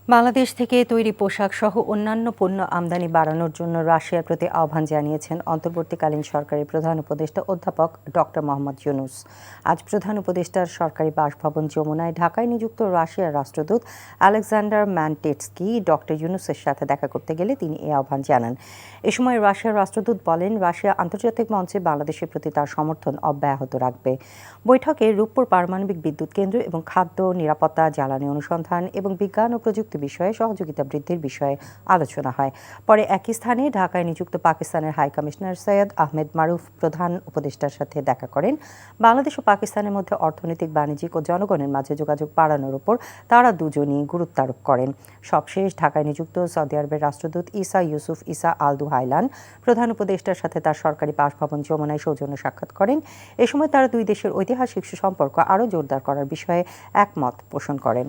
বাংলাদেশ থেকে তৈরি পোশাক সহ অন্যান্য পণ্য আমদানি বাড়ানোর জন্য রাশিয়ার প্রতি আহ্বান জানিয়েছেন অন্তর্বর্তীকালীন সরকারের প্রধান উপদেষ্টা অধ্যাপক ডক্টর মোহাম্মদ ইউনূস। আজ প্রধান উপদেষ্টার সরকারি বাসভবন যমুনায় ঢাকায় নিযুক্ত রাশিয়ার রাষ্ট্রদূত আলেকজান্ডার ম্যানটেটস্কি ডক্টর ইউনূসের সাথে দেখা করতে গেলে তিনি এই আহ্বান জানান। এ সময় রাশিয়ার রাষ্ট্রদূত বলেন, রাশিয়া আন্তর্জাতিক মঞ্চে বাংলাদেশের প্রতি তার সমর্থন অব্যাহত রাখবে। বৈঠকে রূপপুর পারমাণবিক বিদ্যুৎ কেন্দ্র এবং খাদ্য নিরাপত্তা, জ্বালানি অনুসন্ধান এবং বিজ্ঞান ও প্রযুক্তি বিষয়ে সহযোগিতা বৃদ্ধির বিষয়ে আলোচনা হয়। পরে একই স্থানে ঢাকায় নিযুক্ত পাকিস্তানের হাই কমিশনার সৈয়দ আহমেদ মারুফ প্রধান উপদেষ্টার সাথে দেখা করেন। বাংলাদেশ ও পাকিস্তানের মধ্যে অর্থনৈতিক, বাণিজ্যিক ও জনগণের মাঝে যোগাযোগ বাড়ানোর উপর তারা দুজনই গুরুত্ব আরোপ করেন। সবশেষ ঢাকায় নিযুক্ত সৌদি আরবের রাষ্ট্রদূত ইসা ইউসুফ ইসা আল দুহাইলান প্রধান উপদেষ্টার সাথে তার সরকারি বাসভবন যমুনায় সৌজন্য সাক্ষাৎ করেন। এ সময় তারা দুই দেশের ঐতিহাসিক সুসম্পর্ক আরও জোরদার করার বিষয়ে একমত পোষণ করেন।